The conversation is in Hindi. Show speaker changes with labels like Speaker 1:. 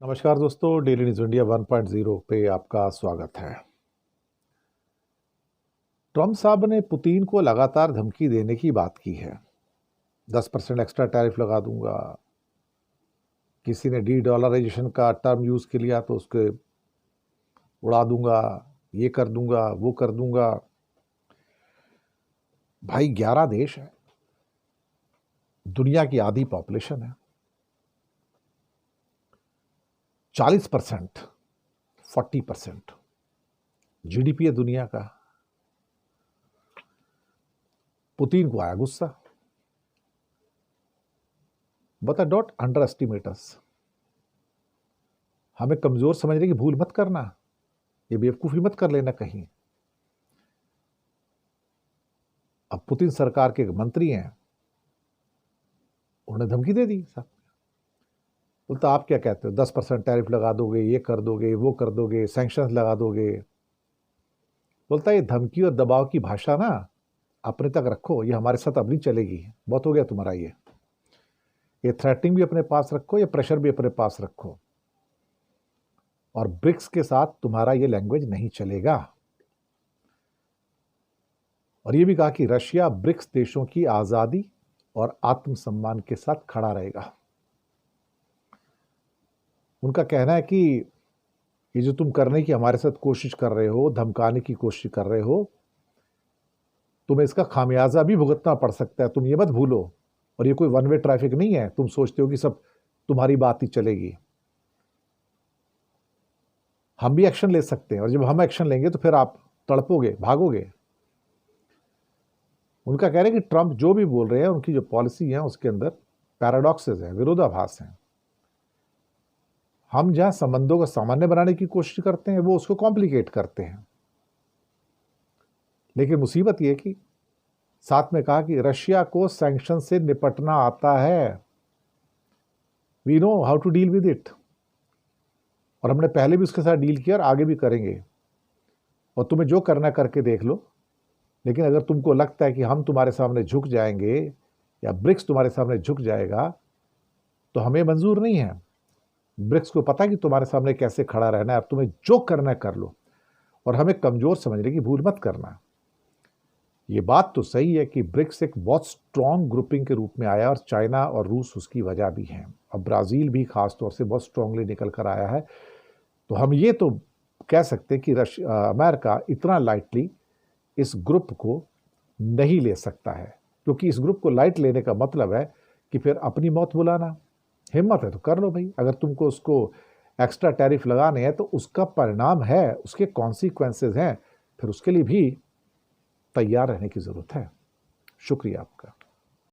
Speaker 1: नमस्कार दोस्तों, डेली न्यूज इंडिया 1.0 पे आपका स्वागत है। ट्रम्प साहब ने पुतिन को लगातार धमकी देने की बात की है। 10% एक्स्ट्रा टैरिफ लगा दूंगा। किसी ने डी-डॉलराइजेशन का टर्म यूज के लिया तो उसके उड़ा दूंगा, ये कर दूंगा, वो कर दूंगा। भाई 11 देश है, दुनिया की आधी पॉपुलेशन है, 40%, 40% जीडीपी है दुनिया का। पुतिन को आया गुस्सा। बट डोंट अंडर एस्टिमेट अस। हमें कमजोर समझने की भूल मत करना, ये बेवकूफी मत कर लेना कहीं। अब पुतिन सरकार के मंत्री हैं, उन्होंने धमकी दे दी साहब। बोलता आप क्या कहते हो, 10% टैरिफ लगा दोगे, ये कर दोगे, वो कर दोगे, सैंक्शंस लगा दोगे। बोलता ये धमकी और दबाव की भाषा ना अपने तक रखो, ये हमारे साथ अब नहीं चलेगी, बहुत हो गया तुम्हारा। ये थ्रेटनिंग भी अपने पास रखो, ये प्रेशर भी अपने पास रखो, और ब्रिक्स के साथ तुम्हारा ये लैंग्वेज नहीं चलेगा। और ये भी कहा कि रशिया ब्रिक्स देशों की आजादी और आत्मसम्मान के साथ खड़ा रहेगा। उनका कहना है कि ये जो तुम करने की हमारे साथ कोशिश कर रहे हो, धमकाने की कोशिश कर रहे हो, तुम्हें इसका खामियाजा भी भुगतना पड़ सकता है, तुम ये मत भूलो। और ये कोई वन वे ट्रैफिक नहीं है, तुम सोचते हो कि सब तुम्हारी बात ही चलेगी। हम भी एक्शन ले सकते हैं, और जब हम एक्शन लेंगे तो फिर आप तड़पोगे, भागोगे। उनका कह रहे हैं कि ट्रंप जो भी बोल रहे हैं, उनकी जो पॉलिसी है उसके अंदर पैराडॉक्सेस हैं, विरोधाभास हैं। हम जहां संबंधों को सामान्य बनाने की कोशिश करते हैं, वो उसको कॉम्प्लिकेट करते हैं। लेकिन मुसीबत यह कि साथ में कहा कि रशिया को सैंक्शन से निपटना आता है, we know how to deal with it, और हमने पहले भी उसके साथ डील किया और आगे भी करेंगे, और तुम्हें जो करना करके देख लो। लेकिन अगर तुमको लगता है कि हम तुम्हारे सामने झुक जाएंगे या ब्रिक्स तुम्हारे सामने झुक जाएगा, तो हमें मंजूर नहीं है। ब्रिक्स को पता है कि तुम्हारे सामने कैसे खड़ा रहना है, और तुम्हें जो करना है कर लो, और हमें कमजोर समझने की भूल मत करना। ये बात तो सही है कि ब्रिक्स एक बहुत स्ट्रॉन्ग ग्रुपिंग के रूप में आया, और चाइना और रूस उसकी वजह भी हैं, और ब्राज़ील भी खास तौर से बहुत स्ट्रांगली निकल कर आया है। तो हम ये तो कह सकते हैं कि अमेरिका इतना लाइटली इस ग्रुप को नहीं ले सकता है, क्योंकि इस ग्रुप को लाइट लेने का मतलब है कि फिर अपनी मौत बुलाना। हिम्मत है तो कर लो भाई, अगर तुमको उसको एक्स्ट्रा टैरिफ लगाने हैं तो उसका परिणाम है, उसके कॉन्सिक्वेंसेस हैं, फिर उसके लिए भी तैयार रहने की जरूरत है। शुक्रिया आपका।